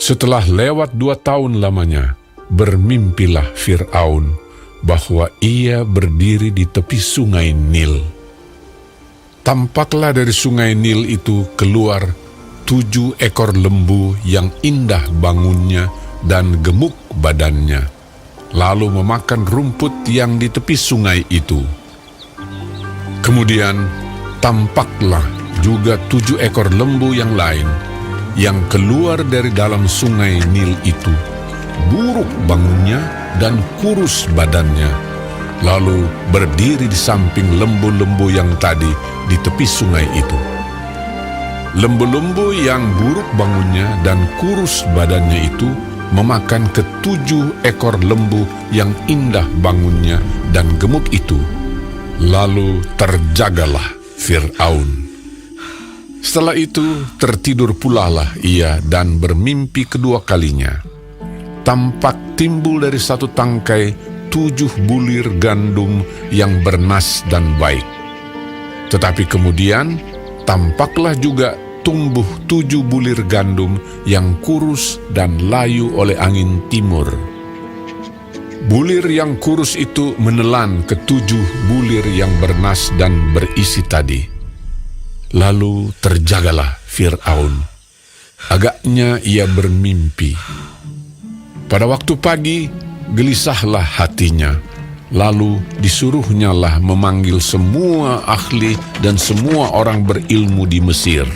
Setelah lewat 2 tahun lamanya, bermimpilah Fir'aun bahwa ia berdiri di tepi sungai Nil. Tampaklah dari sungai Nil itu keluar 7 ekor lembu yang indah bangunnya dan gemuk badannya, lalu memakan rumput yang di tepi sungai itu. Kemudian tampaklah juga 7 ekor lembu yang lain yang keluar dari dalam sungai Nil itu, buruk bangunnya dan kurus badannya, lalu berdiri di samping lembu-lembu yang tadi di tepi sungai itu. Lembu-lembu yang buruk bangunnya dan kurus badannya itu memakan ke-7 ekor lembu yang indah bangunnya dan gemuk itu. Lalu terjagalah Fir'aun. Setelah itu tertidur pulalah ia dan bermimpi kedua kalinya. Tampak timbul dari satu tangkai 7 bulir gandum yang bernas dan baik. Tetapi kemudian tampaklah juga tumbuh 7 bulir gandum yang kurus dan layu oleh angin timur. Bulir yang kurus itu menelan ke-7 bulir yang bernas dan berisi tadi. Lalu terjagalah Fir'aun. Agaknya ia bermimpi. Pada waktu pagi, gelisahlah hatinya. Lalu disuruhnyalah memanggil semua ahli dan semua orang berilmu di Mesir.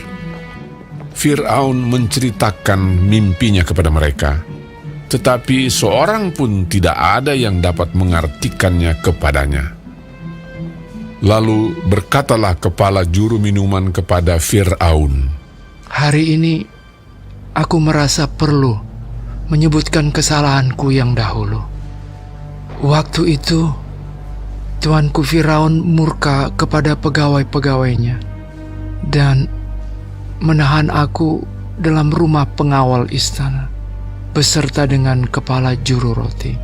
Fir'aun menceritakan mimpinya kepada mereka, tetapi seorang pun tidak ada yang dapat mengartikannya kepadanya. Lalu berkatalah kepala juru minuman kepada Fir'aun, "Hari ini aku merasa perlu menyebutkan kesalahanku yang dahulu. Waktu itu tuanku Firaun murka kepada pegawai-pegawainya dan menahan aku dalam rumah pengawal istana beserta dengan kepala juru roti.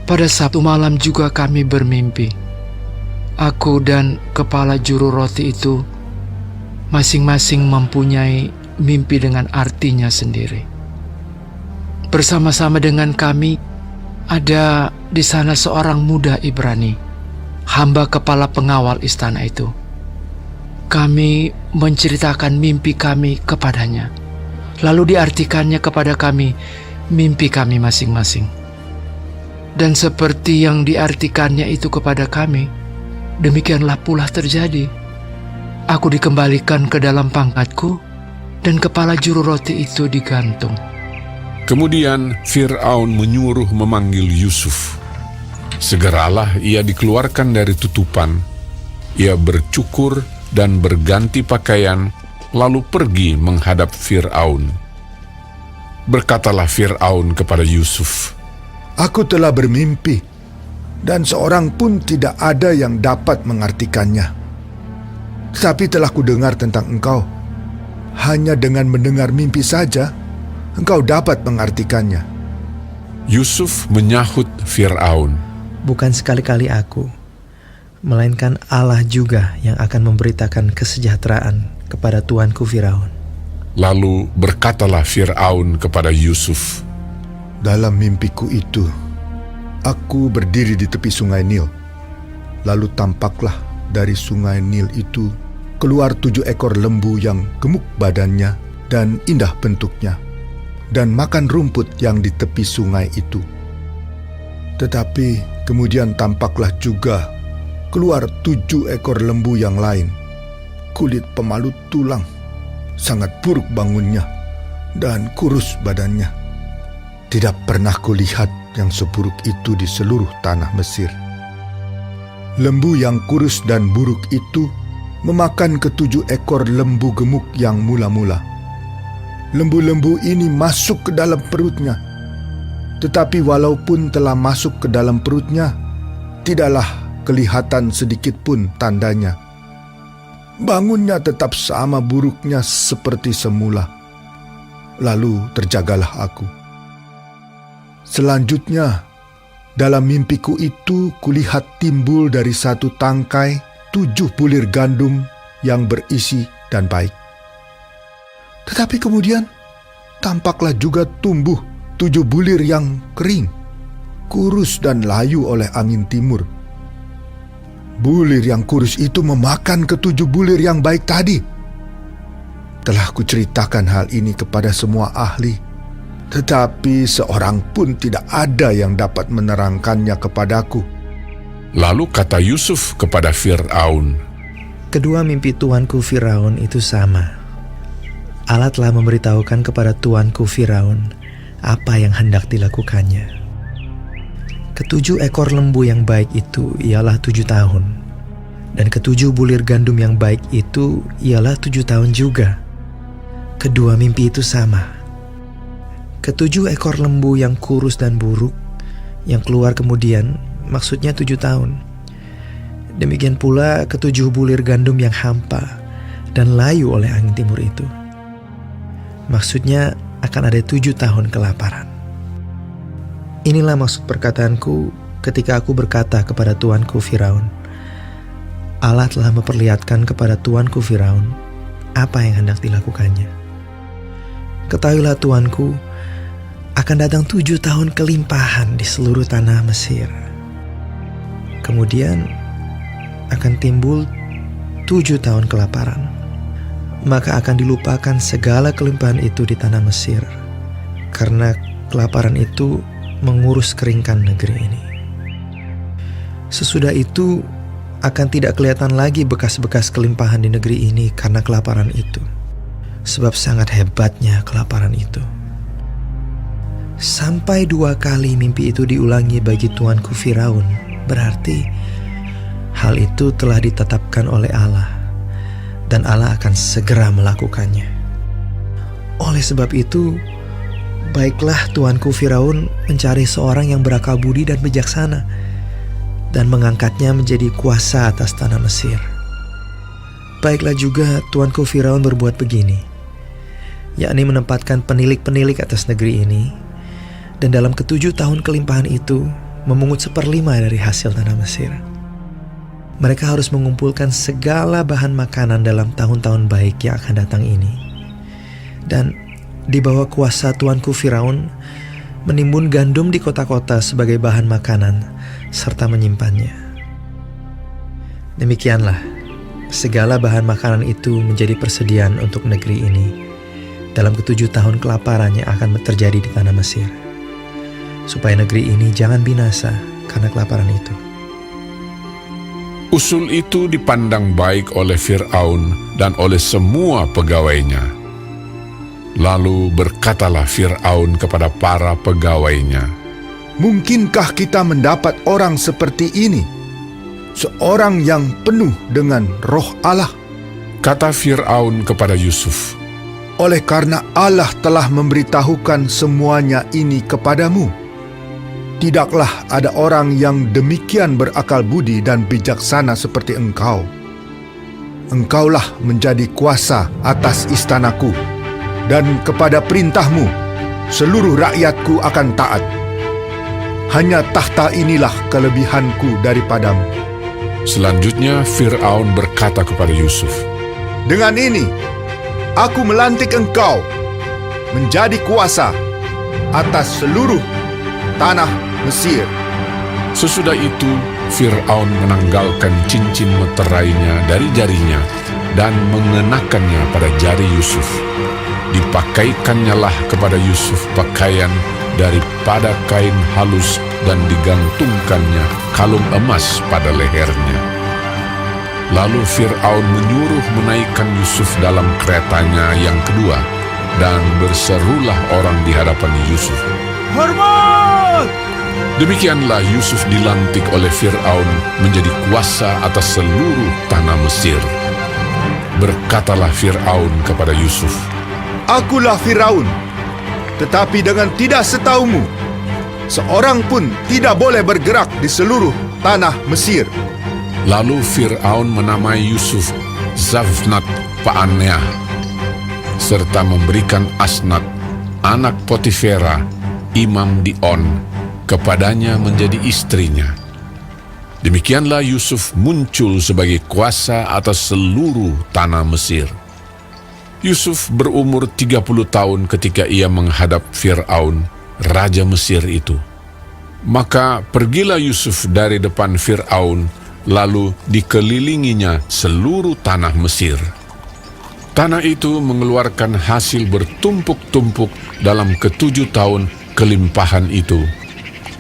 Pada Sabtu malam juga kami bermimpi. Aku dan kepala juru roti itu masing-masing mempunyai mimpi dengan artinya sendiri. Bersama-sama dengan kami ada di sana seorang muda Ibrani, hamba kepala pengawal istana itu. Kami menceritakan mimpi kami kepadanya, lalu diartikannya kepada kami mimpi kami masing-masing. Dan seperti yang diartikannya itu kepada kami, demikianlah pula terjadi. Aku dikembalikan ke dalam pangkatku dan kepala juru roti itu digantung." Kemudian Fir'aun menyuruh memanggil Yusuf. Segeralah ia dikeluarkan dari tutupan. Ia bercukur dan berganti pakaian, lalu pergi menghadap Fir'aun. Berkatalah Fir'aun kepada Yusuf, "Aku telah bermimpi, dan seorang pun tidak ada yang dapat mengartikannya. Tetapi telah kudengar tentang engkau. Hanya dengan mendengar mimpi saja, engkau dapat mengartikannya." Yusuf menyahut Fir'aun, "Bukan sekali-kali aku, melainkan Allah juga yang akan memberitakan kesejahteraan kepada tuanku Firaun." Lalu berkatalah Fir'aun kepada Yusuf, "Dalam mimpiku itu, aku berdiri di tepi sungai Nil. Lalu tampaklah dari sungai Nil itu keluar 7 ekor lembu yang gemuk badannya dan indah bentuknya, dan makan rumput yang di tepi sungai itu. Tetapi kemudian tampaklah juga keluar 7 ekor lembu yang lain, kulit pemalut tulang, sangat buruk bangunnya, dan kurus badannya. Tidak pernah kulihat yang seburuk itu di seluruh tanah Mesir. Lembu yang kurus dan buruk itu memakan ke-7 ekor lembu gemuk yang mula-mula. Lembu-lembu ini masuk ke dalam perutnya. Tetapi walaupun telah masuk ke dalam perutnya, tidaklah kelihatan sedikit pun tandanya. Bangunnya tetap sama buruknya seperti semula. Lalu terjagalah aku. Selanjutnya, dalam mimpiku itu kulihat timbul dari satu tangkai 7 bulir gandum yang berisi dan baik. Tetapi kemudian tampaklah juga tumbuh 7 bulir yang kering, kurus dan layu oleh angin timur. Bulir yang kurus itu memakan ke-7 bulir yang baik tadi. Telah kuceritakan hal ini kepada semua ahli, tetapi seorang pun tidak ada yang dapat menerangkannya kepadaku. Lalu kata Yusuf kepada Fir'aun, Kedua mimpi tuanku Firaun itu sama. Allah telah memberitahukan kepada tuanku Firaun apa yang hendak dilakukannya. Ke-7 ekor lembu yang baik itu ialah 7 tahun, dan ke-7 bulir gandum yang baik itu ialah 7 tahun juga. Kedua mimpi itu sama. Ke-7 ekor lembu yang kurus dan buruk, yang keluar kemudian, maksudnya 7 tahun. Demikian pula ke-7 bulir gandum yang hampa dan layu oleh angin timur itu. Maksudnya akan ada 7 tahun kelaparan. Inilah maksud perkataanku ketika aku berkata kepada tuanku Firaun, Allah telah memperlihatkan kepada tuanku Firaun apa yang hendak dilakukannya. Ketahuilah tuanku, akan datang 7 tahun kelimpahan di seluruh tanah Mesir. Kemudian akan timbul 7 tahun kelaparan. Maka akan dilupakan segala kelimpahan itu di tanah Mesir, karena kelaparan itu mengurus keringkan negeri ini. Sesudah itu akan tidak kelihatan lagi bekas-bekas kelimpahan di negeri ini karena kelaparan itu, sebab sangat hebatnya kelaparan itu. Sampai 2 kali mimpi itu diulangi bagi tuanku Firaun, berarti hal itu telah ditetapkan oleh Allah, dan Allah akan segera melakukannya. Oleh sebab itu, baiklah tuanku Firaun mencari seorang yang berakal budi dan bijaksana, dan mengangkatnya menjadi kuasa atas tanah Mesir. Baiklah juga tuanku Firaun berbuat begini, yakni menempatkan penilik-penilik atas negeri ini, dan dalam ke-7 tahun kelimpahan itu memungut 1/5 dari hasil tanah Mesir. Mereka harus mengumpulkan segala bahan makanan dalam tahun-tahun baik yang akan datang ini. Dan di bawah kuasa tuanku Firaun menimbun gandum di kota-kota sebagai bahan makanan serta menyimpannya. Demikianlah segala bahan makanan itu menjadi persediaan untuk negeri ini dalam ke-7 tahun kelaparan yang akan terjadi di tanah Mesir, supaya negeri ini jangan binasa karena kelaparan itu. usul itu dipandang baik oleh Fir'aun dan oleh semua pegawainya. Lalu berkatalah Fir'aun kepada para pegawainya, Mungkinkah kita mendapat orang seperti ini? Seorang yang penuh dengan roh Allah. kata Fir'aun kepada Yusuf, Oleh karena Allah telah memberitahukan semuanya ini kepadamu, tidaklah ada orang yang demikian berakal budi dan bijaksana seperti engkau. Engkaulah menjadi kuasa atas istanaku, dan kepada perintahmu seluruh rakyatku akan taat. Hanya tahta inilah kelebihanku daripadamu. Selanjutnya Fir'aun berkata kepada Yusuf, Dengan ini, aku melantik engkau menjadi kuasa atas seluruh tanah Mesir. Sesudah itu Fir'aun menanggalkan cincin meterainya dari jarinya dan mengenakannya pada jari Yusuf. Dipakaikannya lah kepada Yusuf pakaian daripada kain halus dan digantungkannya kalung emas pada lehernya. Lalu Fir'aun menyuruh menaikkan Yusuf dalam keretanya yang kedua, dan berserulah orang di hadapan Yusuf, Hormat! Demikianlah Yusuf dilantik oleh Fir'aun menjadi kuasa atas seluruh tanah Mesir. Berkatalah Fir'aun kepada Yusuf, Akulah Firaun, tetapi dengan tidak setaumu, seorang pun tidak boleh bergerak di seluruh tanah Mesir. Lalu Fir'aun menamai Yusuf Zafnat Paaneah, serta memberikan Asnat, anak Potifera, imam di On, kepadanya menjadi istrinya. Demikianlah Yusuf muncul sebagai kuasa atas seluruh tanah Mesir. Yusuf berumur 30 tahun ketika ia menghadap Fir'aun, raja Mesir itu. Maka pergilah Yusuf dari depan Fir'aun, lalu dikelilinginya seluruh tanah Mesir. Tanah itu mengeluarkan hasil bertumpuk-tumpuk dalam ke-7 tahun kelimpahan itu.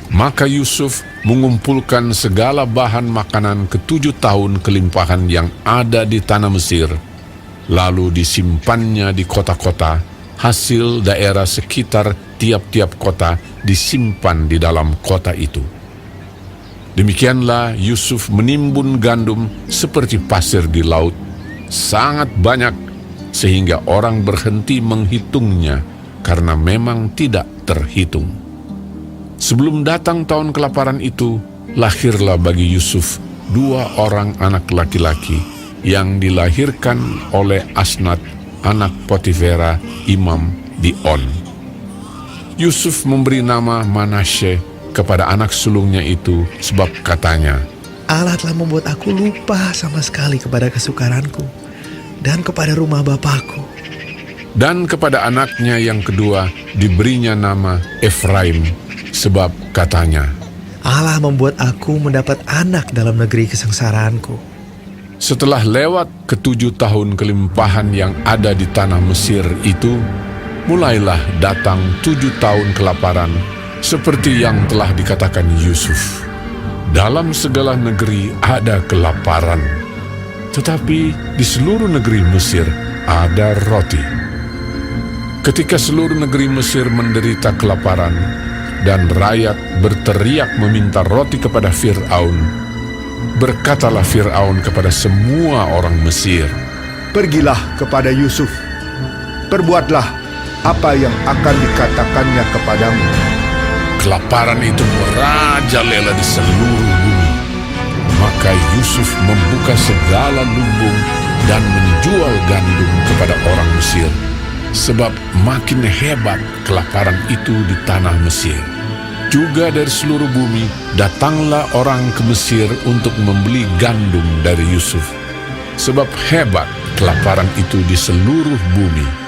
Maka Yusuf mengumpulkan segala bahan makanan ke-7 tahun kelimpahan yang ada di tanah Mesir, lalu disimpannya di kota-kota. Hasil daerah sekitar tiap-tiap kota disimpan di dalam kota itu. Demikianlah Yusuf menimbun gandum seperti pasir di laut, sangat banyak, sehingga orang berhenti menghitungnya karena memang tidak terhitung. Sebelum datang tahun kelaparan itu, lahirlah bagi Yusuf 2 orang anak laki-laki yang dilahirkan oleh Asnat, anak Potifera, imam di On. Yusuf memberi nama Manasye kepada anak sulungnya itu sebab katanya, Allah telah membuat aku lupa sama sekali kepada kesukaranku dan kepada rumah bapakku. Dan kepada anaknya yang kedua diberinya nama Efraim, sebab katanya, Allah membuat aku mendapat anak dalam negeri kesengsaraanku. setelah lewat ke-7 tahun kelimpahan yang ada di tanah Mesir itu, mulailah datang 7 tahun kelaparan, seperti yang telah dikatakan Yusuf. Dalam segala negeri ada kelaparan, tetapi di seluruh negeri Mesir ada roti. Ketika seluruh negeri Mesir menderita kelaparan, dan rakyat berteriak meminta roti kepada Fir'aun, berkatalah Fir'aun kepada semua orang Mesir, Pergilah kepada Yusuf, perbuatlah apa yang akan dikatakannya kepadamu. kelaparan itu merajalela di seluruh bumi. Maka Yusuf membuka segala lumbung dan menjual gandum kepada orang Mesir, sebab makin hebat kelaparan itu di tanah Mesir. Juga dari seluruh bumi datanglah orang ke Mesir untuk membeli gandum dari Yusuf, sebab hebat kelaparan itu di seluruh bumi.